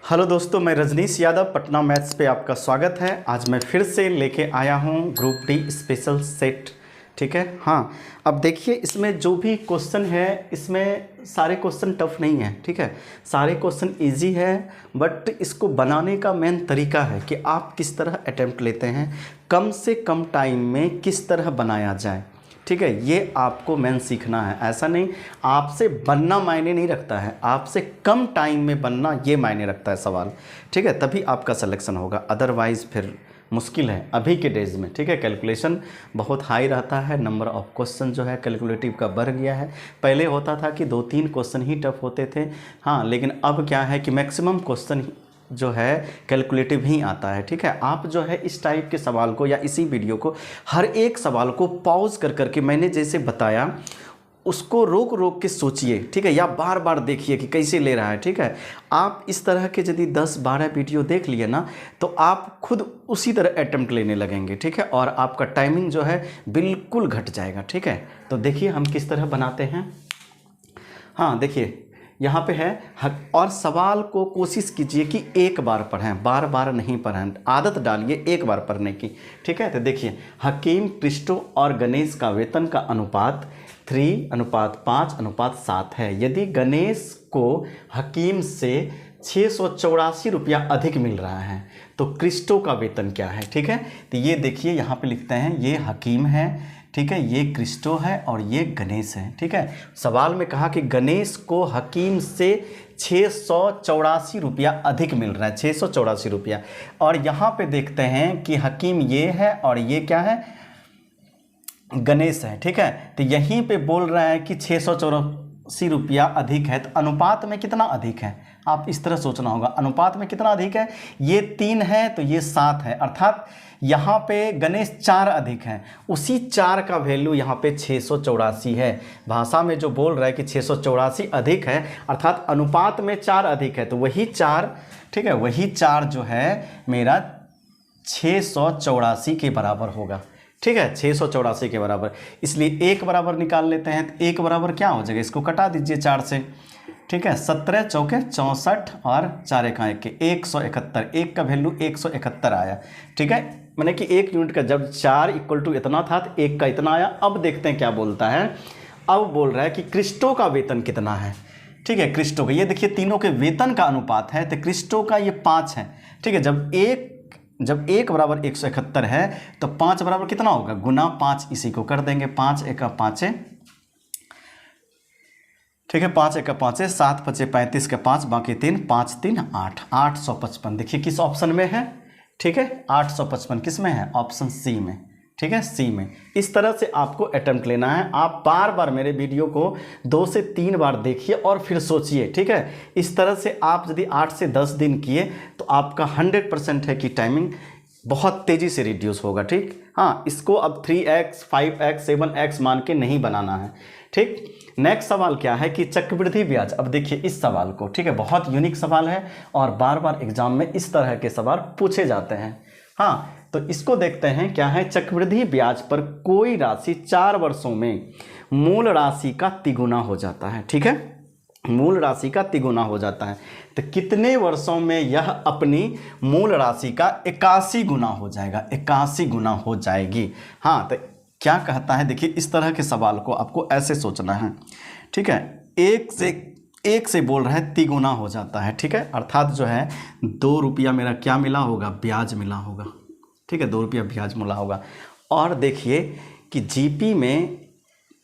Hello दोस्तों, मैं Rajneesh Yadav, Patna maths पे आपका स्वागत है। आज मैं फिर से लेके आया हूँ ग्रुप डी स्पेशल सेट। ठीक है, हाँ। अब देखिए, इसमें जो भी क्वेश्चन है, इसमें सारे क्वेश्चन टफ नहीं है। ठीक है, सारे क्वेश्चन इजी है, बट इसको बनाने का मेन तरीका है कि आप किस तरह अटेम्प्ट लेते हैं, कम से कम टाइम में किस तरह बनाया जाए। ठीक है, ये आपको मेन सीखना है। ऐसा नहीं आपसे बनना मायने नहीं रखता है, आपसे कम टाइम में बनना ये मायने रखता है सवाल। ठीक है, तभी आपका सिलेक्शन होगा, अदरवाइज़ फिर मुश्किल है अभी के डेज में। ठीक है, कैलकुलेशन बहुत हाई रहता है, नंबर ऑफ़ क्वेश्चन जो है कैलकुलेटिव का बढ़ गया है। पहले होता था कि 2-3 क्वेश्चन ही टफ होते थे, हाँ, लेकिन अब क्या है कि मैक्सिमम क्वेश्चन जो है कैलकुलेटिव ही आता है। ठीक है, आप जो है इस टाइप के सवाल को या इसी वीडियो को हर एक सवाल को पॉज कर करके मैंने जैसे बताया उसको रोक रोक के सोचिए। ठीक है, या बार बार देखिए कि कैसे ले रहा है। ठीक है, आप इस तरह के यदि 10-12 वीडियो देख लिए ना, तो आप खुद उसी तरह अटेम्प्ट लेने लगेंगे। ठीक है, और आपका टाइमिंग जो है बिल्कुल घट जाएगा। ठीक है, तो देखिए हम किस तरह बनाते हैं। हाँ, देखिए यहाँ पे है और सवाल को कोशिश कीजिए कि एक बार पढ़ें, बार बार नहीं पढ़ें, आदत डालिए एक बार पढ़ने की। ठीक है, तो देखिए, हकीम, क्रिस्टो और गणेश का वेतन का अनुपात 3:5:7 है। यदि गणेश को हकीम से 684 रुपया अधिक मिल रहा है तो क्रिस्टो का वेतन क्या है। ठीक है, तो ये देखिए यहाँ पे लिखते हैं, ये हकीम है, ठीक है, ये क्रिस्टो है और ये गणेश है। ठीक है, सवाल में कहा कि गणेश को हकीम से 684 रुपया अधिक मिल रहा है, 684 रुपया। और यहाँ पे देखते हैं कि हकीम ये है और ये क्या है, गणेश है। ठीक है, तो यहीं पे बोल रहा है कि 684 रुपया अधिक है, तो अनुपात में कितना अधिक है, आप इस तरह सोचना होगा। अनुपात में कितना अधिक है, ये 3 है तो ये 7 है, अर्थात यहाँ पे गणेश 4 अधिक है, उसी 4 का वैल्यू यहाँ पे 684 है। भाषा में जो बोल रहा है कि 684 अधिक है, अर्थात अनुपात में 4 अधिक है, तो वही 4, ठीक है, वही 4 जो है मेरा 684 के बराबर होगा। ठीक है, 684 के बराबर, इसलिए 1 बराबर निकाल लेते हैं। तो 1 बराबर क्या हो जाएगा, इसको कटा दीजिए 4 से। ठीक है, 17 चौके 64 और 4 एका 171, 1 का वैल्यू 171 आया। ठीक है, मैंने कि 1 यूनिट का जब 4 = इतना था तो 1 का इतना आया। अब देखते हैं क्या बोलता है। अब बोल रहा है कि क्रिस्टो का वेतन कितना है। ठीक है, क्रिस्टो का, ये देखिए तीनों के वेतन का अनुपात है, तो क्रिस्टो का ये 5 है। ठीक है, जब 1 बराबर 171 है तो 5 बराबर कितना होगा, गुना 5, इसी को कर देंगे, 5 एका 5 है। ठीक है, 5 एका 5 है, 7 5 35 का 5, बाकी 3, 5 3 8, 855। देखिए किस ऑप्शन में है। ठीक है, 855 किस में है, ऑप्शन सी में। ठीक है, सी में। इस तरह से आपको अटेम्प्ट लेना है। आप बार बार मेरे वीडियो को 2 से 3 बार देखिए और फिर सोचिए। ठीक है, इस तरह से आप यदि 8 से 10 दिन किए तो आपका 100% है कि टाइमिंग बहुत तेज़ी से रिड्यूस होगा। ठीक, हाँ, इसको अब 3x 5x 7x मान के नहीं बनाना है। ठीक, नेक्स्ट सवाल क्या है कि चक्रवृद्धि ब्याज। अब देखिए इस सवाल को, ठीक है, बहुत यूनिक सवाल है और बार बार एग्जाम में इस तरह के सवाल पूछे जाते हैं। हाँ, तो इसको देखते हैं क्या है। चक्रवृद्धि ब्याज पर कोई राशि 4 वर्षों में मूल राशि का तिगुना हो जाता है। ठीक है, मूल राशि का तिगुना हो जाता है, तो कितने वर्षों में यह अपनी मूल राशि का 81 गुना हो जाएगा, 81 गुना हो जाएगी। हाँ, तो क्या कहता है, देखिए इस तरह के सवाल को आपको ऐसे सोचना है। ठीक है, एक से बोल रहा है तिगुना हो जाता है। ठीक है, अर्थात जो है 2 रुपया मेरा क्या मिला होगा, ब्याज मिला होगा। ठीक है, 2 रुपया ब्याज मिला होगा। और देखिए कि जीपी में,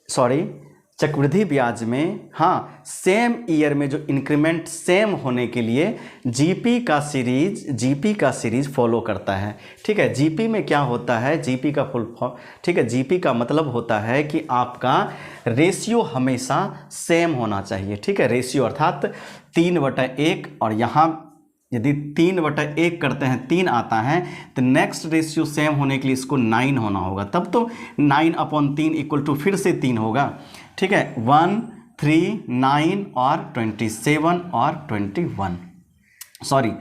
सॉरी, चक्रवृद्धि ब्याज में, हाँ, सेम ईयर में जो इंक्रीमेंट सेम होने के लिए जीपी का सीरीज फॉलो करता है। ठीक है, जीपी में क्या होता है, जीपी का फुल फॉर्म, ठीक है, जीपी का मतलब होता है कि आपका रेशियो हमेशा सेम होना चाहिए। ठीक है, रेशियो अर्थात 3/1, और यहाँ यदि 3/1 करते हैं 3 आता है, तो नेक्स्ट रेशियो सेम होने के लिए इसको 9 होना होगा, तब तो 9/3 = फिर से 3 होगा। ठीक है, 1 3 9 और 27 और 21, सॉरी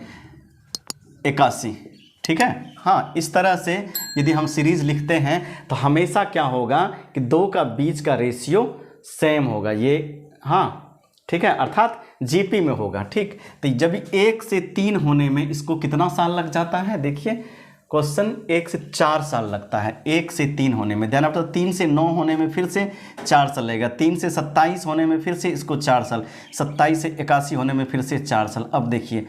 81। ठीक है, हाँ, इस तरह से यदि हम सीरीज लिखते हैं तो हमेशा क्या होगा कि 2 का बीच का रेशियो सेम होगा, ये, हाँ, ठीक है, अर्थात जीपी में होगा। ठीक, तो जब 1 से 3 होने में इसको कितना साल लग जाता है, देखिए क्वेश्चन 1 से 4 साल लगता है 1 से 3 होने में। ध्यान आपको 3 से 9 होने में फिर से 4 साल लगेगा, 3 से 27 होने में फिर से इसको 4 साल, 27 से 81 होने में फिर से 4 साल। अब देखिए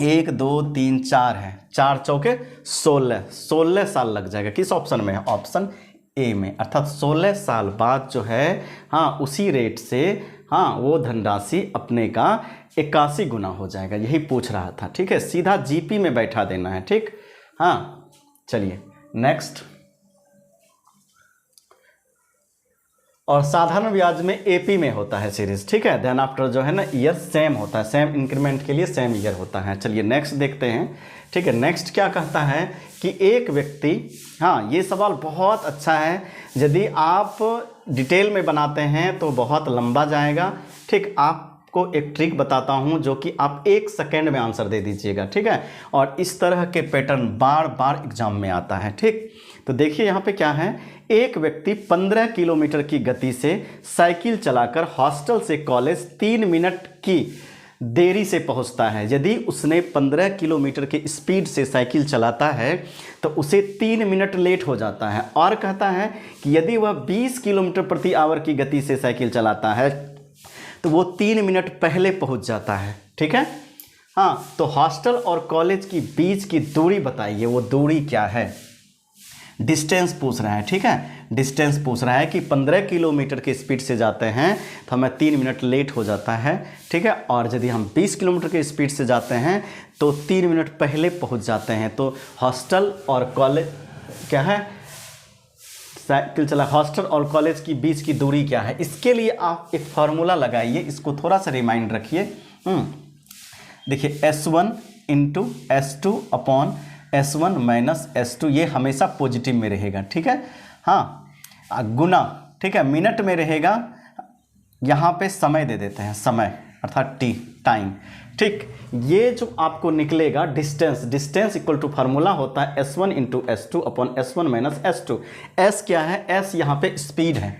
1 2 3 4 है, 4 चौके 16 साल लग जाएगा। किस ऑप्शन में है, ऑप्शन ए में, अर्थात 16 साल बाद जो है हाँ उसी रेट से हाँ वो धनराशि अपने का 81 गुना हो जाएगा। यही पूछ रहा था। ठीक है, सीधा जीपी में बैठा देना है। ठीक, हाँ चलिए नेक्स्ट। और साधारण ब्याज में एपी में होता है सीरीज। ठीक है, देन आफ्टर जो है ना ईयर सेम होता है, सेम इंक्रीमेंट के लिए सेम ईयर होता है। चलिए नेक्स्ट देखते हैं। ठीक है, नेक्स्ट क्या कहता है कि एक व्यक्ति, हाँ ये सवाल बहुत अच्छा है, यदि आप डिटेल में बनाते हैं तो बहुत लंबा जाएगा। ठीक, आपको एक ट्रिक बताता हूं जो कि आप 1 सेकेंड में आंसर दे दीजिएगा। ठीक है, और इस तरह के पैटर्न बार बार एग्जाम में आता है। ठीक, तो देखिए यहाँ पे क्या है, एक व्यक्ति 15 किलोमीटर की गति से साइकिल चलाकर हॉस्टल से कॉलेज 3 मिनट की देरी से पहुंचता है। यदि उसने 15 किलोमीटर के स्पीड से साइकिल चलाता है तो उसे 3 मिनट लेट हो जाता है। और कहता है कि यदि वह 20 किलोमीटर प्रति आवर की गति से साइकिल चलाता है तो वो 3 मिनट पहले पहुंच जाता है। ठीक है, हाँ तो हॉस्टल और कॉलेज की बीच की दूरी बताइए, वो दूरी क्या है, डिस्टेंस पूछ रहा है। ठीक है, डिस्टेंस पूछ रहा है कि 15 किलोमीटर के स्पीड से जाते हैं तो हमें 3 मिनट लेट हो जाता है। ठीक है, और यदि हम 20 किलोमीटर के स्पीड से जाते हैं तो 3 मिनट पहले पहुंच जाते हैं। तो हॉस्टल और कॉलेज क्या है, साइकिल चला हॉस्टल और कॉलेज की बीच की दूरी क्या है, इसके लिए आप एक फार्मूला लगाइए, इसको थोड़ा सा रिमाइंड रखिए। देखिए S1 into S2 upon S1 minus S2, ये हमेशा पॉजिटिव में रहेगा। ठीक है, हाँ गुना, ठीक है मिनट में रहेगा, यहाँ पे समय दे देते हैं, समय अर्थात टी, टाइम। ठीक, ये जो आपको निकलेगा डिस्टेंस इक्वल टू फार्मूला होता है S1 into S2 upon S1 minus S2। S क्या है, S यहाँ पे स्पीड है,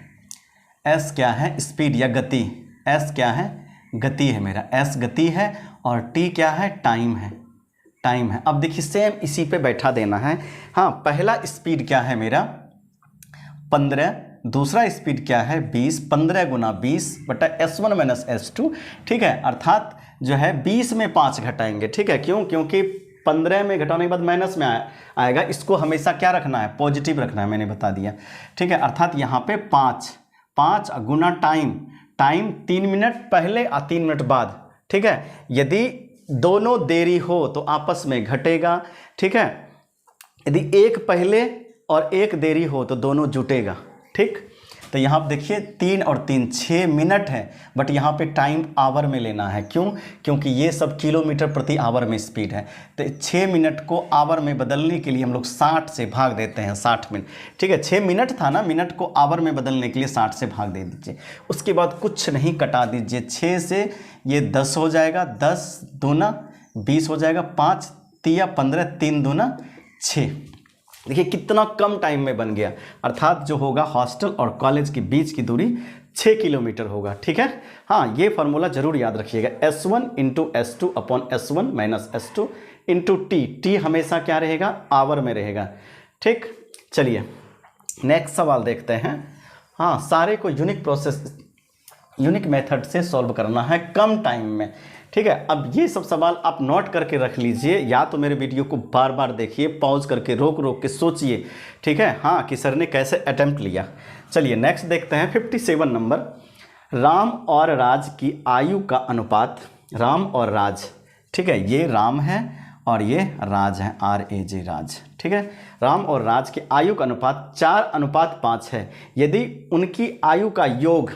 S क्या है स्पीड या गति, S क्या है गति है मेरा, S गति है, और T क्या है टाइम है, टाइम है। अब देखिए सेम इसी पे बैठा देना है। हाँ पहला स्पीड क्या है मेरा 15, दूसरा स्पीड क्या है 20, 15 गुना 20 बटा S1 माइनस S2। ठीक है, अर्थात जो है 20 में 5 घटाएंगे। ठीक है, क्यों, क्योंकि 15 में घटाने के बाद माइनस में आएगा, इसको हमेशा क्या रखना है, पॉजिटिव रखना है, मैंने बता दिया। ठीक है, अर्थात यहाँ पे 5 गुना टाइम 3 मिनट पहले और 3 मिनट बाद। ठीक है, यदि दोनों देरी हो तो आपस में घटेगा। ठीक है, यदि एक पहले और एक देरी हो तो दोनों जुटेगा। ठीक, तो यहाँ पर देखिए 3 और 3 6 मिनट है, बट यहाँ पे टाइम आवर में लेना है। क्यों, क्योंकि ये सब किलोमीटर प्रति आवर में स्पीड है, तो 6 मिनट को आवर में बदलने के लिए हम लोग 60 से भाग देते हैं, 60 मिनट। ठीक है, 6 मिनट था ना, मिनट को आवर में बदलने के लिए 60 से भाग दे दीजिए, उसके बाद कुछ नहीं कटा दीजिए, 6 से ये 10 हो जाएगा, 10 दूना 20 हो जाएगा, 5 तिया 15, 3 दूना 6। देखिए कितना कम टाइम में बन गया, अर्थात जो होगा हॉस्टल और कॉलेज के बीच की दूरी 6 किलोमीटर होगा। ठीक है, हाँ ये फार्मूला जरूर याद रखिएगा, S1 into S2 upon S1 minus S2 into T हमेशा क्या रहेगा, आवर में रहेगा। ठीक, चलिए नेक्स्ट सवाल देखते हैं। हाँ सारे को यूनिक मेथड से सॉल्व करना है कम टाइम में। ठीक है, अब ये सब सवाल आप नोट करके रख लीजिए, या तो मेरे वीडियो को बार बार देखिए, पॉज करके रोक के सोचिए। ठीक है, हाँ कि सर ने कैसे अटेम्प्ट लिया। चलिए नेक्स्ट देखते हैं 57 नंबर, राम और राज की आयु का अनुपात, राम और राज। ठीक है, ये राम है और ये राज है, RAJ राज। ठीक है, राम और राज की आयु का अनुपात 4:5 है। यदि उनकी आयु का योग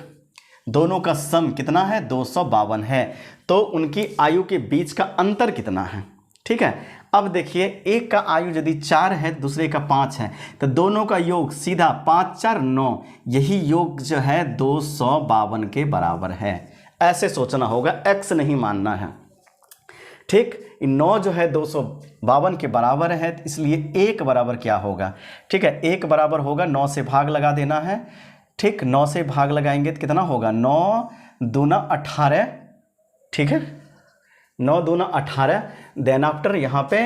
दोनों का सम कितना है 252 है, तो उनकी आयु के बीच का अंतर कितना है। ठीक है, अब देखिए एक का आयु यदि 4 है दूसरे का 5 है, तो दोनों का योग सीधा 5 4 9, यही योग जो है 252 के बराबर है। ऐसे सोचना होगा, x नहीं मानना है। ठीक, 9 जो है 252 के बराबर है, इसलिए 1 बराबर क्या होगा। ठीक है, 1 बराबर होगा 9 से भाग लगा देना है। ठीक, 9 से भाग लगाएंगे तो कितना होगा, 9 दूना 18, ठीक है, 9 दूना 18, देन आफ्टर यहाँ पे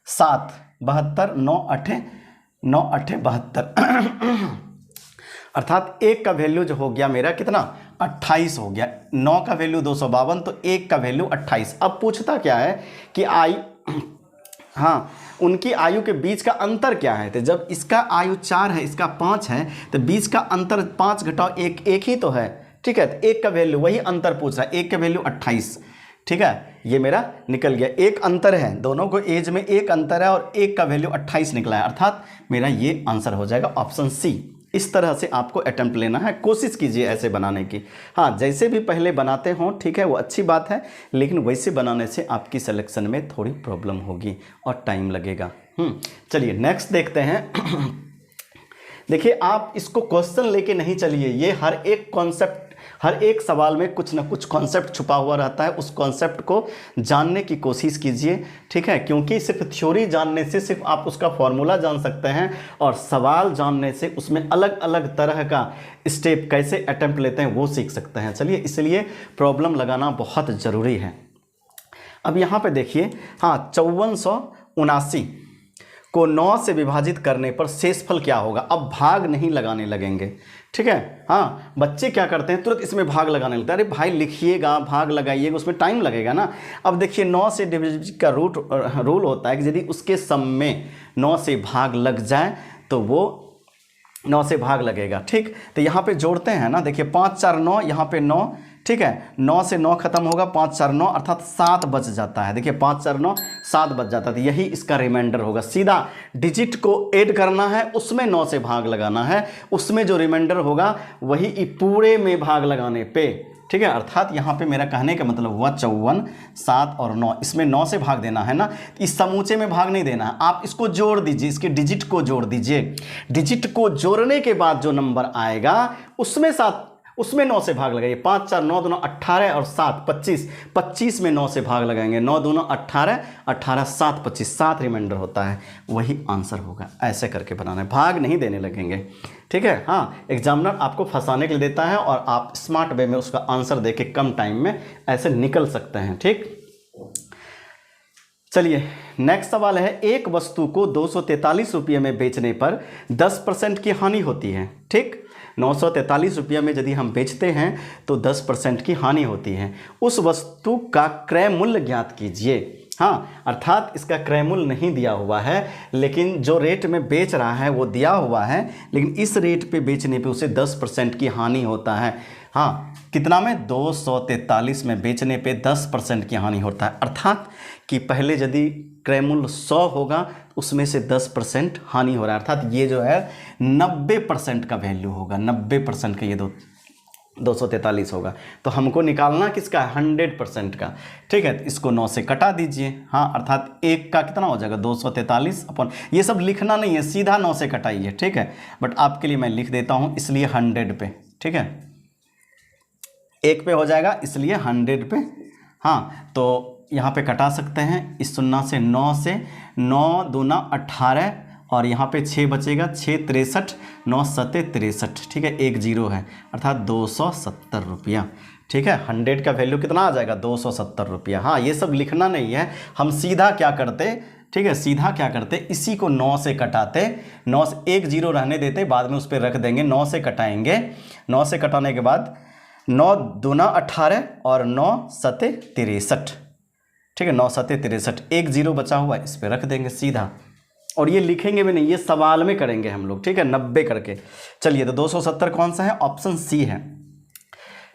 7, 72, 9 8 72 अर्थात 1 का वैल्यू जो हो गया मेरा कितना 28 हो गया। 9 का वैल्यू 252, तो 1 का वैल्यू 28। अब पूछता क्या है कि हाँ उनकी आयु के बीच का अंतर क्या है। तो जब इसका आयु 4 है, इसका 5 है, तो बीच का अंतर 5 घटाओ 1, 1 ही तो है। ठीक है, तो 1 का वैल्यू, वही अंतर पूछ रहा है, 1 का वैल्यू 28। ठीक है, ये मेरा निकल गया। एक अंतर है, दोनों को एज में एक अंतर है और 1 का वैल्यू 28 निकला है, अर्थात मेरा ये आंसर हो जाएगा ऑप्शन सी। इस तरह से आपको अटेम्प्ट लेना है, कोशिश कीजिए ऐसे बनाने की। हाँ, जैसे भी पहले बनाते हों ठीक है, वो अच्छी बात है, लेकिन वैसे बनाने से आपकी सिलेक्शन में थोड़ी प्रॉब्लम होगी और टाइम लगेगा। चलिए नेक्स्ट देखते हैं। देखिए, आप इसको क्वेश्चन लेके नहीं चलिए, ये हर एक कॉन्सेप्ट, हर एक सवाल में कुछ ना कुछ कॉन्सेप्ट छुपा हुआ रहता है, उस कॉन्सेप्ट को जानने की कोशिश कीजिए। ठीक है, क्योंकि सिर्फ थ्योरी जानने से सिर्फ आप उसका फॉर्मूला जान सकते हैं, और सवाल जानने से उसमें अलग अलग तरह का स्टेप कैसे अटेम्प्ट लेते हैं वो सीख सकते हैं। चलिए, इसलिए प्रॉब्लम लगाना बहुत ज़रूरी है। अब यहाँ पे देखिए, हाँ 5479 को 9 से विभाजित करने पर शेषफल क्या होगा। अब भाग नहीं लगाने लगेंगे। ठीक है, हाँ बच्चे क्या करते हैं, तुरंत इसमें भाग लगाने लगते हैं। अरे भाई लिखिएगा, भाग लगाइएगा, उसमें टाइम लगेगा ना। अब देखिए, 9 से डिविजन का रूल होता है कि यदि उसके सम में 9 से भाग लग जाए तो वो 9 से भाग लगेगा। ठीक, तो यहाँ पे जोड़ते हैं ना, देखिए 5 4 9, यहाँ पे 9। ठीक है, 9 से 9 खत्म होगा, 5 4 9 अर्थात 7 बच जाता है। देखिए 5 4 9 7 बच जाता है, तो यही इसका रिमाइंडर होगा। सीधा डिजिट को ऐड करना है, उसमें 9 से भाग लगाना है, उसमें जो रिमाइंडर होगा वही पूरे में भाग लगाने पे। ठीक है, अर्थात यहाँ पे मेरा कहने का मतलब हुआ 54 7 और 9, इसमें 9 से भाग देना है ना, इस समूचे में भाग नहीं देना है, आप इसको जोड़ दीजिए, इसके डिजिट को जोड़ दीजिए। डिजिट को जोड़ने के बाद जो नंबर आएगा उसमें 9 से भाग लगाइए। 5 4 9 दूना 18 और 7 25, 25 में 9 से भाग लगाएंगे, 9 दूना 18, 18 7 25, 7 रिमाइंडर होता है, वही आंसर होगा। ऐसे करके बनाना है, भाग नहीं देने लगेंगे। ठीक है, हाँ एग्जामिनर आपको फंसाने के लिए देता है और आप स्मार्ट वे में उसका आंसर देके कम टाइम में ऐसे निकल सकते हैं। ठीक, चलिए नेक्स्ट सवाल है, एक वस्तु को 243 रुपये में बेचने पर 10% की हानि होती है। ठीक, 943 रुपये में यदि हम बेचते हैं तो 10% की हानि होती है। उस वस्तु का क्रय मूल्य ज्ञात कीजिए। हाँ, अर्थात इसका क्रय मूल्य नहीं दिया हुआ है, लेकिन जो रेट में बेच रहा है वो दिया हुआ है, लेकिन इस रेट पे बेचने पे उसे 10% की हानि होता है। हाँ, कितना में 243 में बेचने पे 10% की हानि होता है, अर्थात कि पहले यदि क्रय मूल्य 100 होगा उसमें से 10% हानि हो रहा है, अर्थात ये जो है 90% का वैल्यू होगा, 90% का ये 243 होगा। तो हमको निकालना किसका है, 100% का। ठीक है, इसको 9 से कटा दीजिए। हाँ, अर्थात 1 का कितना हो जाएगा 243 अपन, ये सब लिखना नहीं है, सीधा 9 से कटाइए। ठीक है, बट आपके लिए मैं लिख देता हूँ, इसलिए 100 पे। ठीक है, 1 पे हो जाएगा इसलिए 100 पे। हाँ, तो यहाँ पे कटा सकते हैं, इस 0 से 9 से 9 दूना 18 और यहाँ पे 6 बचेगा, 6 63, 9 7 63। ठीक है, 1 0 है, अर्थात 270 रुपया। ठीक है, 100 का वैल्यू कितना आ जाएगा 270 रुपया। हाँ, ये सब लिखना नहीं है, हम सीधा क्या करते, ठीक है सीधा क्या करते, इसी को 9 से कटाते, 9 से 1 0 रहने देते, बाद में उस पर रख देंगे, 9 से कटाएंगे। 9 से कटाने के बाद 9 दूना 18 और 9 7 63। ठीक है, 9 7 63, 1 0 बचा हुआ, इस पर रख देंगे सीधा, और ये लिखेंगे भी नहीं, ये सवाल में करेंगे हम लोग। ठीक है, 90 करके। चलिए, तो 270 कौन सा है, ऑप्शन सी है।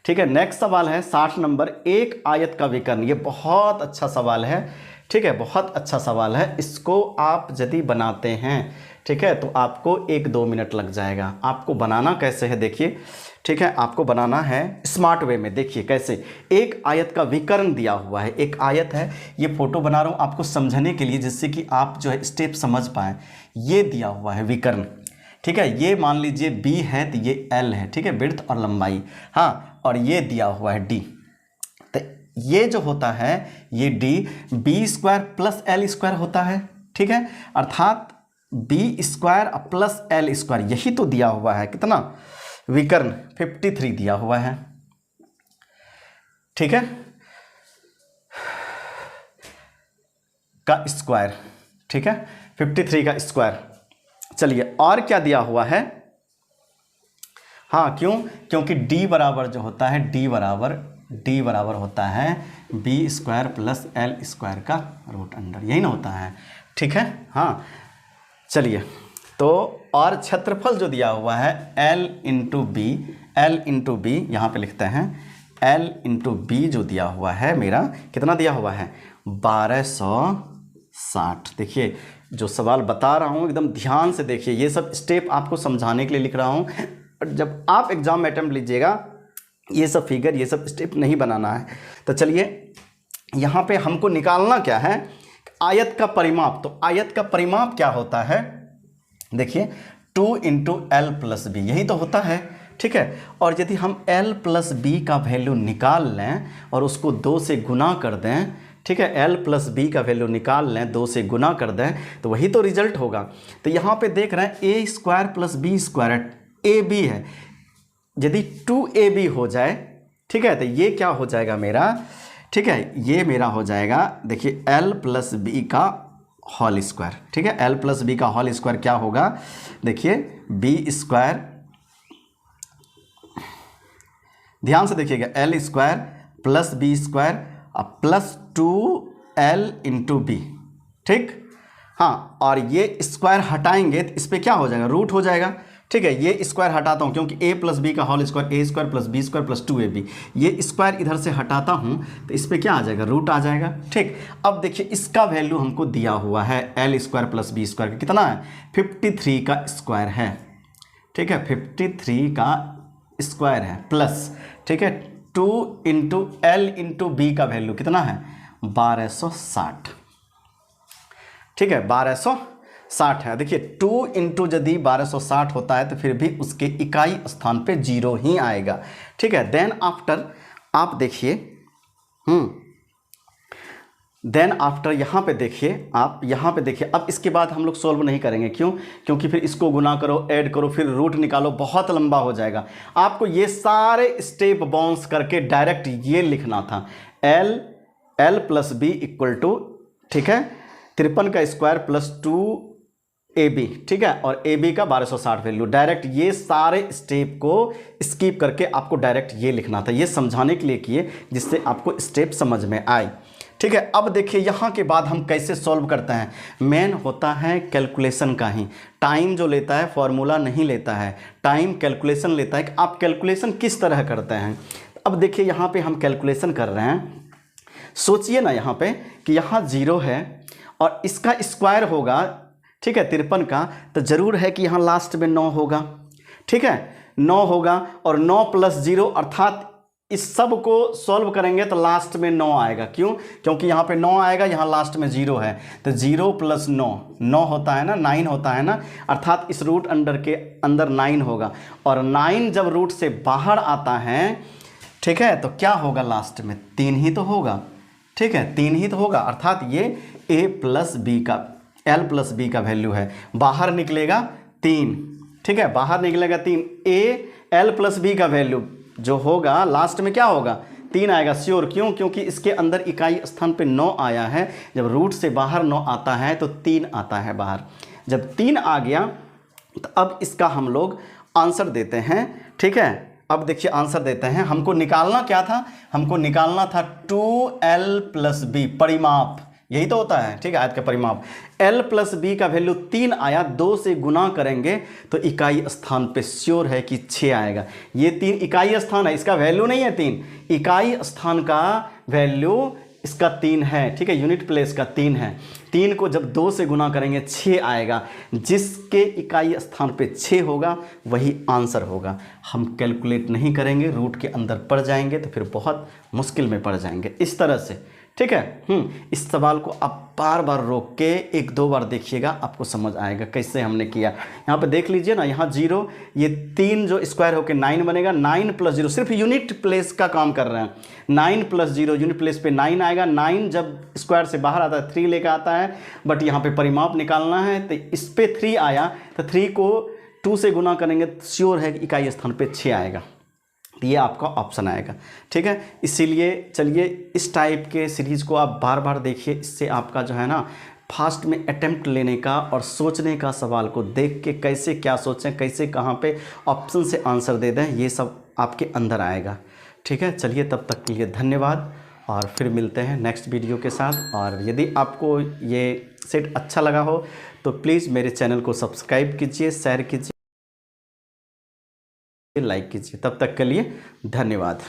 ठीक है, नेक्स्ट सवाल है 60 नंबर, एक आयत का विकर्ण। ये बहुत अच्छा सवाल है। ठीक है, बहुत अच्छा सवाल है, इसको आप यदि बनाते हैं ठीक है तो आपको 1-2 मिनट लग जाएगा। आपको बनाना कैसे है देखिए, ठीक है, आपको बनाना है स्मार्ट वे में। देखिए कैसे, एक आयत का विकर्ण दिया हुआ है, एक आयत है, ये फोटो बना रहा हूँ आपको समझने के लिए, जिससे कि आप जो है स्टेप समझ पाएँ। ये दिया हुआ है विकर्ण, ठीक है, ये मान लीजिए बी है तो ये एल है, ठीक है, विड्थ और लंबाई। हाँ, और ये दिया हुआ है डी, तो ये जो होता है ये D B square plus L square होता है। ठीक है, अर्थात B square plus L square, यही तो दिया हुआ है, कितना विकर्ण 53 दिया हुआ है। ठीक है, का स्क्वायर, ठीक है, 53 का स्क्वायर। चलिए और क्या दिया हुआ है, हाँ क्यों, क्योंकि d बराबर जो होता है d बराबर होता है B square plus L square का रूट अंडर, यही ना होता है, ठीक है। हाँ चलिए, तो और क्षेत्रफल जो दिया हुआ है L इंटू बी, यहाँ पे लिखते हैं L इंटू बी जो दिया हुआ है मेरा, कितना दिया हुआ है 1260। देखिए जो सवाल बता रहा हूँ एकदम ध्यान से देखिए, ये सब स्टेप आपको समझाने के लिए लिख रहा हूँ, जब आप एग्जाम में अटेम्प्ट लीजिएगा ये सब फिगर, ये सब स्टेप नहीं बनाना है। तो चलिए यहाँ पे हमको निकालना क्या है, आयत का परिमाप। तो आयत का परिमाप क्या होता है, देखिए 2 इंटू एल प्लस बी, यही तो होता है, ठीक है। और यदि हम एल प्लस बी का वैल्यू निकाल लें और उसको 2 से गुना कर दें, ठीक है, एल प्लस बी का वैल्यू निकाल लें, 2 से गुना कर दें, तो वही तो रिजल्ट होगा। तो यहाँ पे देख रहे हैं A square plus B square, A B है, यदि 2ab हो जाए, ठीक है, तो ये क्या हो जाएगा मेरा, ठीक है, ये मेरा हो जाएगा, देखिए l प्लस बी का होल स्क्वायर, ठीक है, l प्लस बी का होल स्क्वायर क्या होगा, देखिए बी स्क्वायर, ध्यान से देखिएगा, l square plus B square plus 2l into B, ठीक। हाँ, और ये स्क्वायर हटाएंगे तो इस पर क्या हो जाएगा, रूट हो जाएगा, ठीक है। ये स्क्वायर हटाता हूँ क्योंकि a प्लस बी का whole square, A square plus B square plus 2ab, ये स्क्वायर इधर से हटाता हूँ तो इस पर क्या आ जाएगा, रूट आ जाएगा, ठीक। अब देखिए इसका वैल्यू हमको दिया हुआ है L square plus B square का कितना है, 53 का स्क्वायर है, ठीक है, 53 का स्क्वायर है प्लस, ठीक है, 2 इंटू एल इंटू बी का वैल्यू कितना है 1260, ठीक है, 1260 है। देखिए 2 इंटू यदि 1260 होता है तो फिर भी उसके इकाई स्थान पे 0 ही आएगा, ठीक है। देन आफ्टर आप देखिए, देन आफ्टर यहाँ पे देखिए, आप यहाँ पे देखिए, अब इसके बाद हम लोग सोल्व नहीं करेंगे, क्यों, क्योंकि फिर इसको गुना करो, ऐड करो, फिर रूट निकालो, बहुत लंबा हो जाएगा। आपको ये सारे स्टेप बाउंस करके डायरेक्ट ये लिखना था, L plus B equal to, ठीक है, 53 का स्क्वायर प्लस 2ab, ठीक है, और ab का 1260 वैल्यू, डायरेक्ट ये सारे स्टेप को स्किप करके आपको डायरेक्ट ये लिखना था। ये समझाने के लिए किए जिससे आपको स्टेप समझ में आए, ठीक है। अब देखिए यहाँ के बाद हम कैसे सॉल्व करते हैं, मेन होता है कैलकुलेशन का ही, टाइम जो लेता है फॉर्मूला नहीं लेता है, टाइम कैलकुलेशन लेता है कि आप कैलकुलेशन किस तरह करते हैं। अब देखिए यहाँ पे हम कैलकुलेशन कर रहे हैं, सोचिए ना यहाँ पे कि यहाँ 0 है और इसका स्क्वायर होगा, ठीक है, 53 का, तो ज़रूर है कि यहाँ लास्ट में 9 होगा, ठीक है, 9 होगा, और 9 प्लस 0 अर्थात इस सब को सॉल्व करेंगे तो लास्ट में 9 आएगा, क्यों, क्योंकि यहाँ पे 9 आएगा, यहाँ लास्ट में 0 है, तो 0 प्लस 9 होता है ना, 9 होता है ना, अर्थात इस रूट अंडर के अंदर 9 होगा, और 9 जब रूट से बाहर आता है, ठीक है, तो क्या होगा लास्ट में 3 ही तो होगा, ठीक है, 3 ही तो होगा, अर्थात ये a प्लस बी का, l प्लस बी का वैल्यू है, बाहर निकलेगा 3, ठीक है, बाहर निकलेगा 3, a l प्लस बी का वैल्यू जो होगा लास्ट में क्या होगा 3 आएगा श्योर, क्यों, क्योंकि इसके अंदर इकाई स्थान पे 9 आया है, जब रूट से बाहर 9 आता है तो 3 आता है बाहर, जब 3 आ गया तो अब इसका हम लोग आंसर देते हैं, ठीक है। अब देखिए आंसर देते हैं, हमको निकालना क्या था, हमको निकालना था 2l प्लस बी, परिमाप, यही तो होता है, ठीक है, आयत का परिमाप। l प्लस बी का वैल्यू 3 आया, 2 से गुना करेंगे तो इकाई स्थान पे श्योर है कि 6 आएगा, ये 3 इकाई स्थान है, इसका वैल्यू नहीं है 3, इकाई स्थान का वैल्यू इसका 3 है, ठीक है, यूनिट प्लेस का 3 है, 3 को जब 2 से गुना करेंगे 6 आएगा, जिसके इकाई स्थान पे 6 होगा वही आंसर होगा। हम कैलकुलेट नहीं करेंगे, रूट के अंदर पड़ जाएंगे तो फिर बहुत मुश्किल में पड़ जाएंगे, इस तरह से, ठीक है। इस सवाल को आप बार बार रोक के 1-2 बार देखिएगा, आपको समझ आएगा कैसे हमने किया। यहाँ पे देख लीजिए ना, यहाँ 0, ये 3 जो स्क्वायर होके 9 बनेगा, 9 प्लस 0, सिर्फ यूनिट प्लेस का काम कर रहे हैं, 9 प्लस 0 यूनिट प्लेस पे 9 आएगा, 9 जब स्क्वायर से बाहर आता है 3 लेकर आता है, बट यहाँ पे परिमाप निकालना है तो इस पर 3 आया, तो 3 को 2 से गुना करेंगे श्योर है कि इकाई स्थान पे 6 आएगा, ये आपका ऑप्शन आएगा। ठीक है, इसीलिए चलिए इस टाइप के सीरीज़ को आप बार बार देखिए, इससे आपका जो है ना फास्ट में अटेम्प्ट लेने का और सोचने का, सवाल को देख के कैसे क्या सोचें, कैसे कहाँ पे ऑप्शन से आंसर दे दें, ये सब आपके अंदर आएगा। ठीक है, चलिए तब तक के लिए धन्यवाद और फिर मिलते हैं नेक्स्ट वीडियो के साथ। और यदि आपको ये सेट अच्छा लगा हो तो प्लीज़ मेरे चैनल को सब्सक्राइब कीजिए, शेयर कीजिए, लाइक कीजिए। तब तक के लिए धन्यवाद।